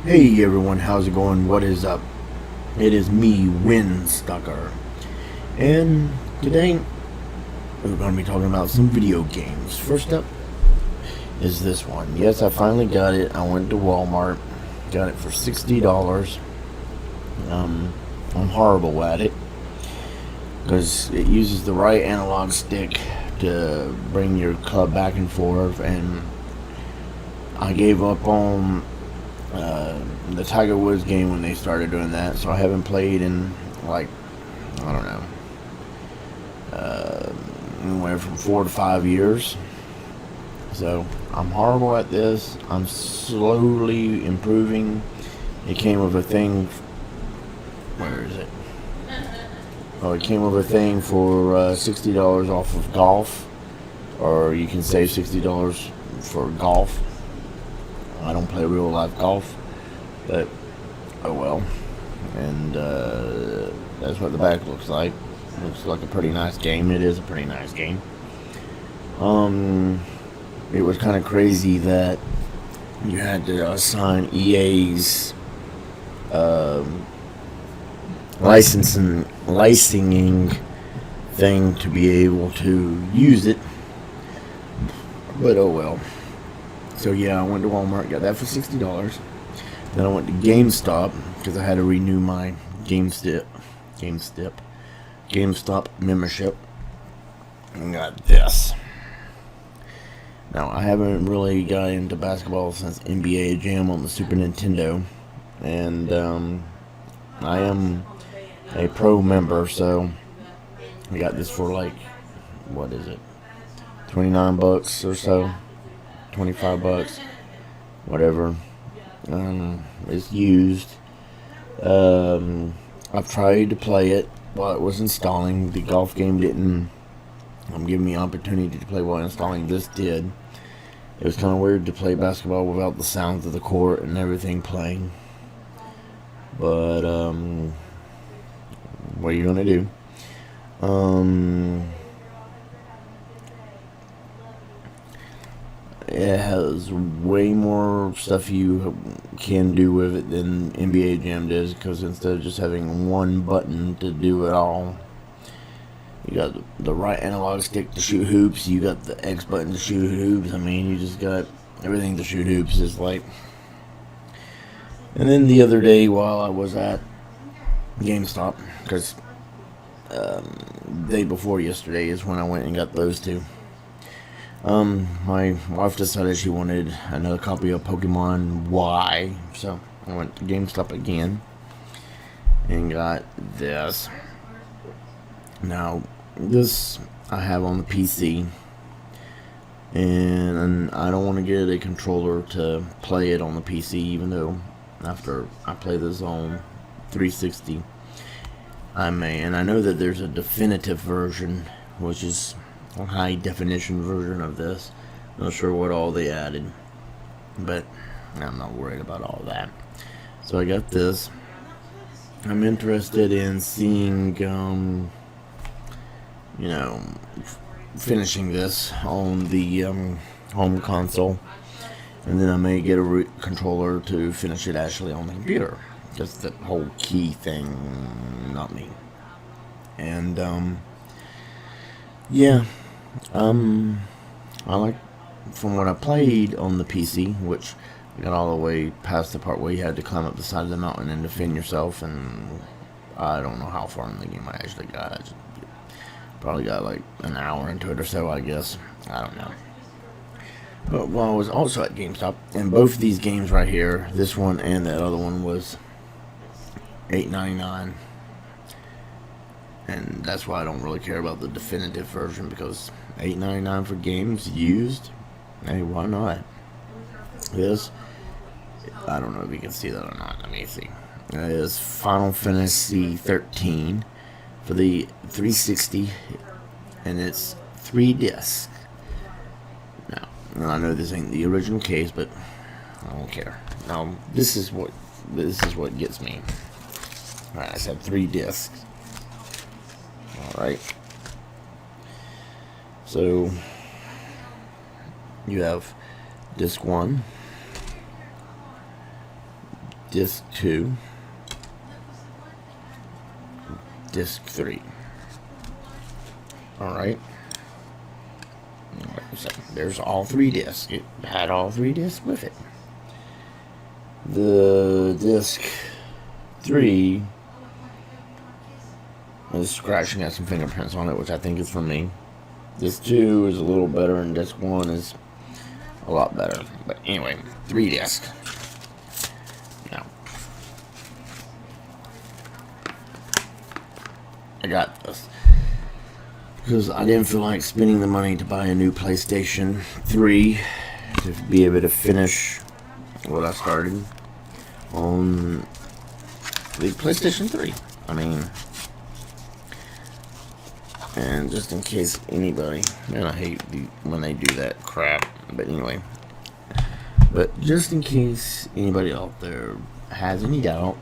Hey everyone, how's it going? What is up? It is me, Windstucker, and today we're going to be talking about some video games. First up is this one. Yes, I finally got it. I went to Walmart, got it for $60. I'm horrible at it because it uses the right analog stick to bring your club back and forth, and I gave up on the Tiger Woods game when they started doing that, so I haven't played in like, I don't know, anywhere from 4 to 5 years. So I'm horrible at this. I'm slowly improving. It came with a thing. Where is it? Oh, it came with a thing for $60 off of golf, or you can save $60 for golf. I don't play real life golf, but oh well. And that's what the back looks like. Looks like a pretty nice game. It is a pretty nice game. It was kind of crazy that you had to assign EA's licensing thing to be able to use it. But oh well. So yeah, I went to Walmart, got that for $60. Then I went to GameStop because I had to renew my GameStop membership, and got this. Now I haven't really got into basketball since NBA Jam on the Super Nintendo, and I am a pro member, so I got this for like, what is it, $29 or so. $25, whatever. It's used. I've tried to play it while it was installing. The golf game didn't give me opportunity to play while installing. This did. It was kind of weird to play basketball without the sounds of the court and everything playing. But what are you gonna do? It has way more stuff you can do with it than NBA Jam does, because instead of just having one button to do it all, you got the right analog stick to shoot hoops, you got the X button to shoot hoops. I mean, you just got everything to shoot hoops. Is like. And then the other day while I was at GameStop, because day before yesterday is when I went and got those two. My wife decided she wanted another copy of Pokemon Y, so I went to GameStop again and got this. Now, this I have on the PC, and I don't want to get a controller to play it on the PC, even though after I play this on 360, I may. And I know that there's a definitive version, which is a high definition version of this. Not sure what all they added, but I'm not worried about all that. So I got this. I'm interested in seeing, finishing this on the home console, and then I may get a controller to finish it actually on the computer. Just the whole key thing, not me. And yeah. I like, from what I played on the PC, which I got all the way past the part where you had to climb up the side of the mountain and defend yourself, and I don't know how far in the game I actually got. I just probably got like an hour into it or so, I guess. I don't know. But while I was also at GameStop, and both of these games right here, this one and that other one, was $8.99. And that's why I don't really care about the definitive version, because $8.99 for games used, hey, why not? This, I don't know if you can see that or not. Let me see. It is Final Fantasy 13 for the 360, and it's 3 discs. Now, I know this ain't the original case, but I don't care. Now, this is what gets me. All right, I said 3 discs. Alright, so you have disc 1, disc 2, disc 3. Alright. So there's all 3 discs. It had all 3 discs with it. The disc 3 is scratching at some fingerprints on it, which I think is from me. Disc 2 is a little better, and disc 1 is a lot better. But anyway, 3 discs. Now, I got this because I didn't feel like spending the money to buy a new PlayStation 3 to be able to finish what I started on the PlayStation 3. I mean, and just in case anybody, man, I hate when they do that crap, but anyway, but just in case anybody out there has any doubt,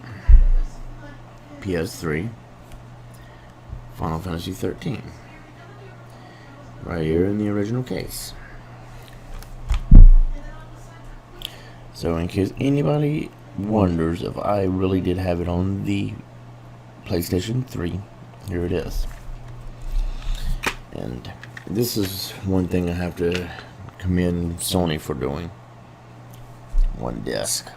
PS3, Final Fantasy 13, right here in the original case. So in case anybody wonders if I really did have it on the PlayStation 3, here it is. And this is one thing I have to commend Sony for doing. One disc.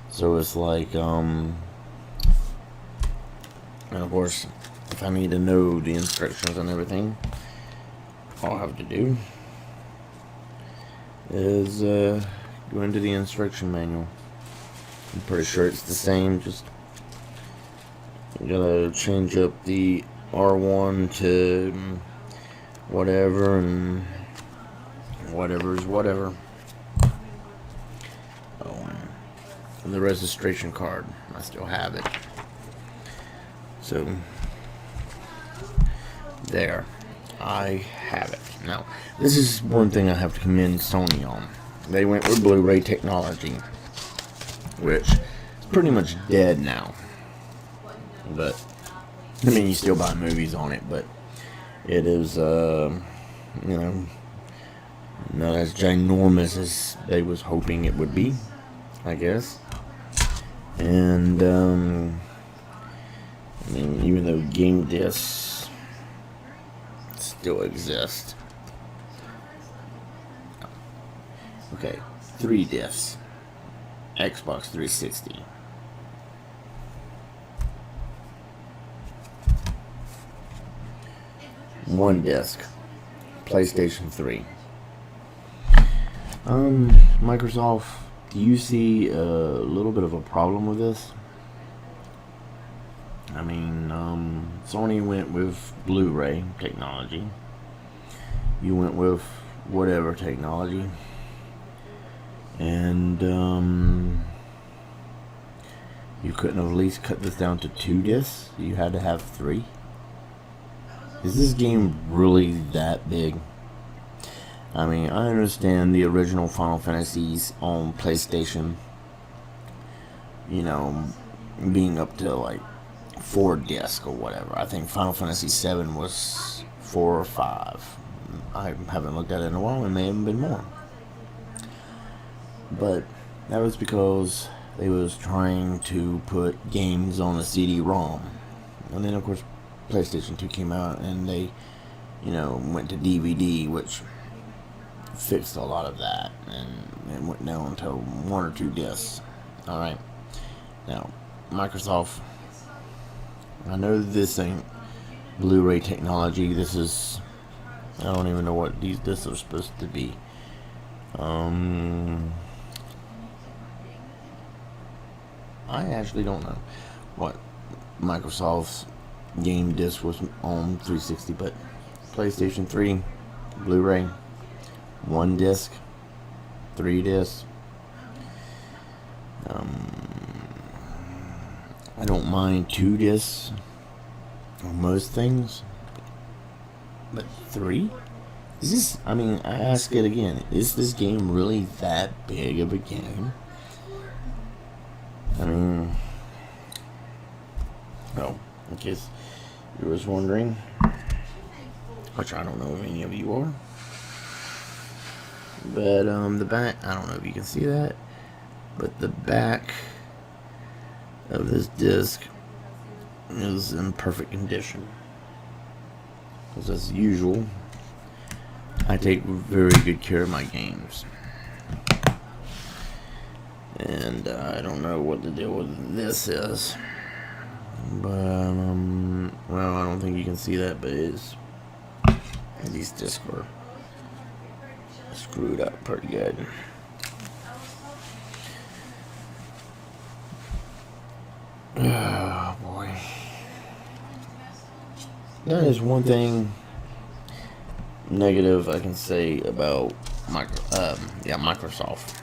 So it's like, and of course, if I need to know the instructions and everything, all I have to do is go into the instruction manual. I'm pretty sure it's the same, just you gotta change up the R1 to whatever, and whatever is whatever. And the registration card, I still have it. So there, I have it. Now, this is one thing I have to commend Sony on. They went with Blu-ray technology, which is pretty much dead now. But I mean, you still buy movies on it, but it is, you know, not as ginormous as they was hoping it would be, I guess. And I mean, even though game discs still exist. Okay, 3 discs. Xbox 360. One disc. PlayStation 3. Microsoft, do you see a little bit of a problem with this? I mean, Sony went with Blu-ray technology. You went with whatever technology. And, you couldn't have at least cut this down to 2 discs? You had to have 3? Is this game really that big? I mean, I understand the original Final Fantasies on PlayStation, you know, being up to like 4 discs or whatever. I think Final Fantasy 7 was 4 or 5. I haven't looked at it in a while. It may have been more. But that was because they was trying to put games on a CD-ROM. And then, of course, PlayStation 2 came out and they, you know, went to DVD, which fixed a lot of that, and it went down to 1 or 2 discs. Alright, now Microsoft, I know this ain't Blu-ray technology. This is, I don't even know what these discs are supposed to be. I actually don't know what Microsoft's game disc was on 360, but PlayStation 3 Blu-ray, 1 disc, 3 discs. I don't mind 2 discs on most things, but 3? Is this, I mean, I ask it again, is this game really that big of a game? I mean, oh, in case you was wondering, which I don't know if any of you are, But the back, I don't know if you can see that, but the back of this disc is in perfect condition. Because as usual, I take very good care of my games. And I don't know what the deal with this is. But, well, I don't think you can see that, but these discs were screwed up pretty good. Oh, boy. That is one thing negative I can say about Microsoft.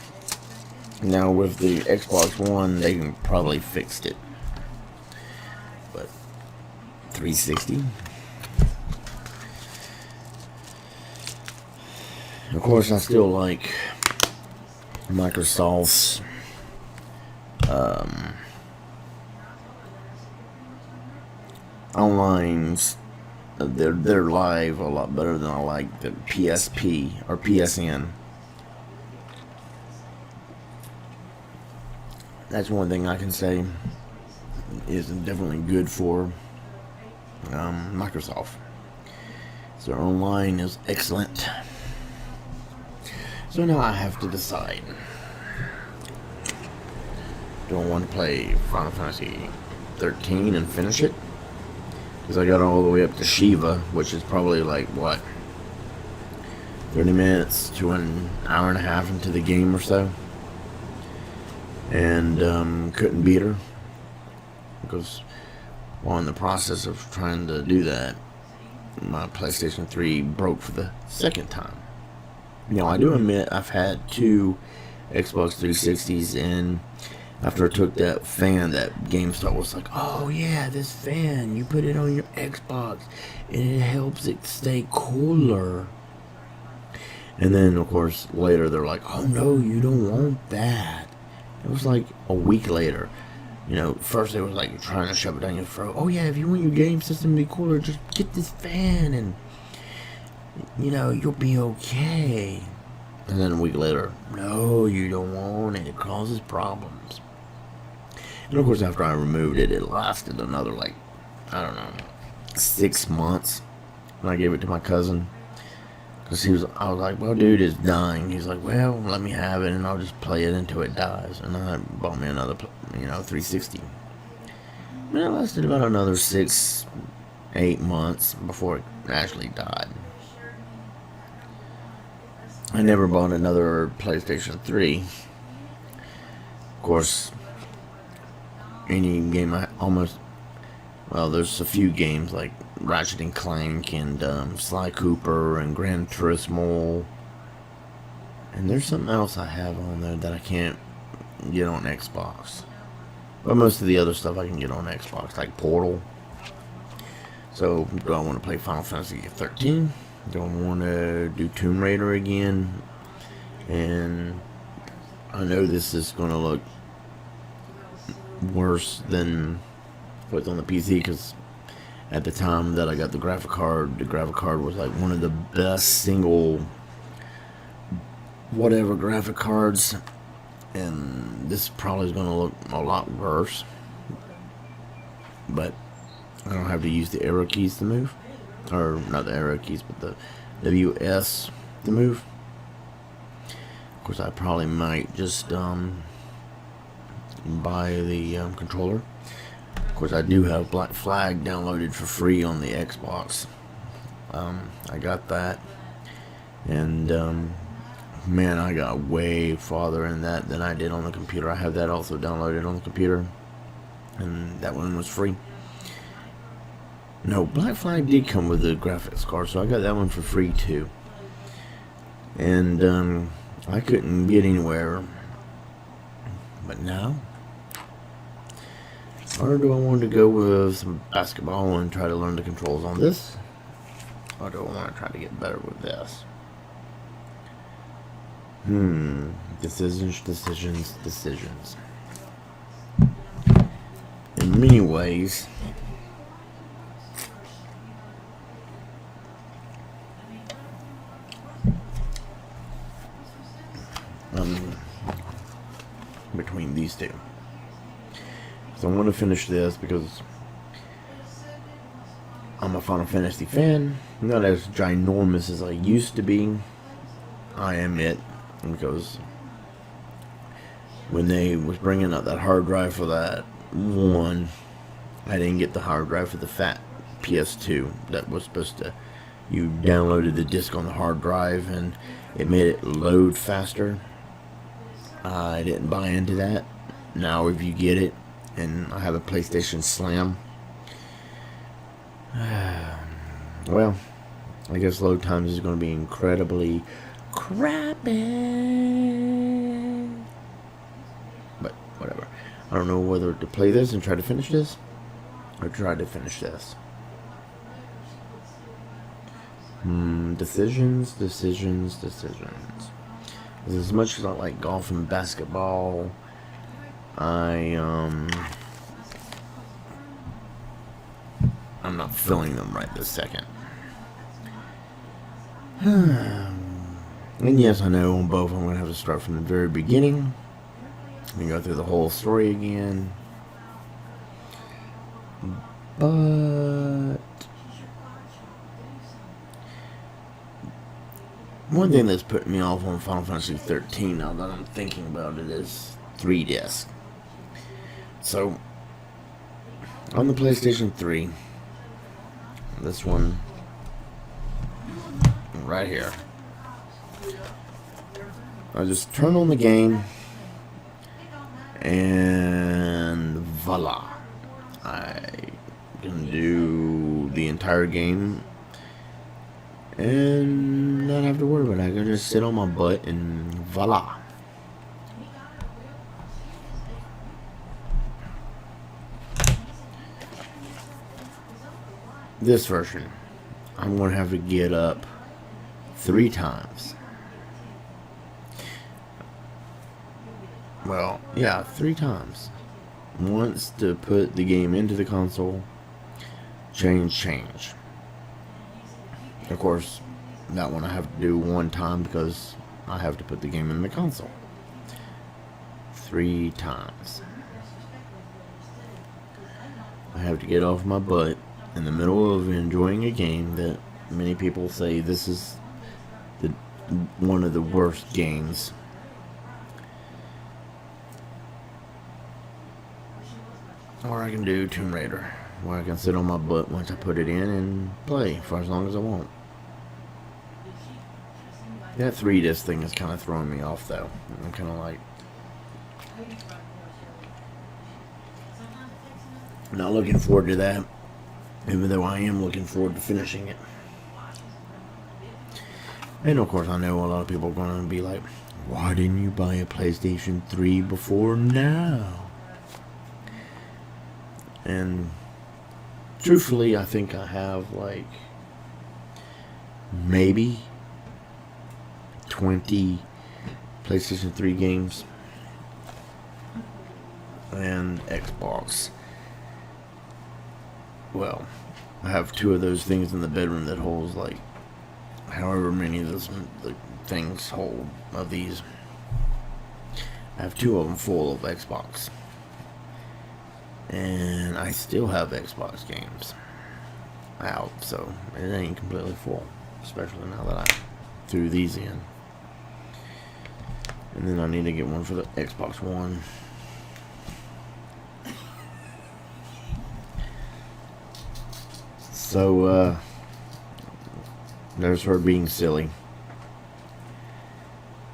Now with the Xbox One, they can probably fixed it. But 360. Of course, I still like Microsoft's online. They're live a lot better than I like the PSP or PSN. That's one thing I can say is definitely good for Microsoft. So their online is excellent. So now I have to decide. Do I want to play Final Fantasy 13 and finish it? Because I got all the way up to Shiva, which is probably like, what, 30 minutes to an hour and a half into the game or so. And couldn't beat her. Because while in the process of trying to do that, my PlayStation 3 broke for the second time. Now, I do admit I've had 2 Xbox 360s, and after I took that fan, that GameStop was like, oh yeah, this fan, you put it on your Xbox, and it helps it stay cooler. And then, of course, later they're like, oh no, you don't want that. It was like a week later. You know, first they was like trying to shove it down your throat. Oh yeah, if you want your game system to be cooler, just get this fan and, you know, you'll be okay. And then a week later, no, you don't want it. It causes problems. And of course, after I removed it, it lasted another, like, I don't know, 6 months. And I gave it to my cousin. Because I was like, well, dude, it's dying. He's like, well, let me have it and I'll just play it until it dies. And I bought me another, 360. And it lasted about another 6-8 months before it actually died. I never bought another PlayStation 3. Of course, any game there's a few games like Ratchet and Clank and Sly Cooper and Gran Turismo. And there's something else I have on there that I can't get on Xbox. But most of the other stuff I can get on Xbox, like Portal. So, do I want to play Final Fantasy 13? Do I want to do Tomb Raider again? And I know this is going to look worse than what's on the PC, because at the time that I got the graphic card was like one of the best single whatever graphic cards, and this probably is going to look a lot worse. But I don't have to use the arrow keys to move, or not the arrow keys, but the WS to move. Of course, I probably might just buy the controller. Of course, I do have Black Flag downloaded for free on the Xbox. I got that, and man, I got way farther in that than I did on the computer. I have that also downloaded on the computer, and that one was free. No, Black Flag did come with the graphics card, so I got that one for free too. And I couldn't get anywhere. But now, or do I want to go with some basketball and try to learn the controls on this? Or do I want to try to get better with this? Decisions. In many ways, between these two. So I'm going to finish this because I'm a Final Fantasy fan. Not as ginormous as I used to be, I admit, because when they was bringing out that hard drive for that one, I didn't get the hard drive for the fat PS2 that was supposed to, you downloaded the disc on the hard drive and it made it load faster. I didn't buy into that. Now if you get it, and I have a PlayStation Slam, well, I guess load times is going to be incredibly crappy. But whatever. I don't know whether to play this and try to finish this, or try to finish this. Decisions. As much as I like golf and basketball, I'm not feeling them right this second. And yes, I know on both I'm going to have to start from the very beginning and go through the whole story again. But one thing that's putting me off on Final Fantasy 13 now that I'm thinking about it is 3 discs. So, on the PlayStation 3, this one right here, I just turn on the game and voila, I can do the entire game and not have to worry about it. I can just sit on my butt and voila. This version, I'm going to have to get up 3 times. Well, yeah, 3 times. Once to put the game into the console, change. Of course, that one I have to do 1 time because I have to put the game in the console. 3 times. I have to get off my butt in the middle of enjoying a game that many people say this is one of the worst games. Or I can do Tomb Raider, where I can sit on my butt once I put it in and play for as long as I want. That 3 disc thing is kind of throwing me off though. I'm kind of like, not looking forward to that, even though I am looking forward to finishing it. And of course I know a lot of people are going to be like, why didn't you buy a PlayStation 3 before now? And truthfully, I think I have like maybe 20 PlayStation 3 games and Xbox. Well, I have 2 of those things in the bedroom that holds like however many of those the things hold of these. I have 2 of them full of Xbox. And I still have Xbox games out, so it ain't completely full, especially now that I threw these in. And then I need to get one for the Xbox One. So, there's her being silly.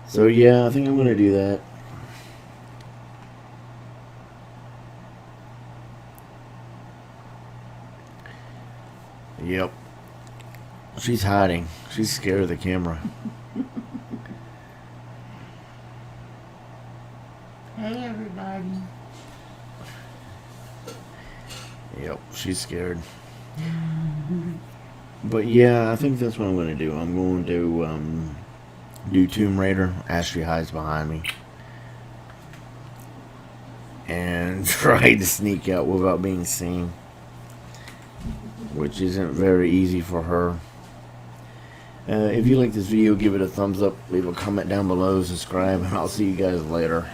So yeah, I think I'm going to do that. Yep. She's hiding. She's scared of the camera. Hey, everybody. Yep, she's scared. But yeah, I think that's what I'm going to do. I'm going to do Tomb Raider. Ashley hides behind me. And try to sneak out without being seen, which isn't very easy for her. If you like this video, give it a thumbs up, leave a comment down below, subscribe, and I'll see you guys later.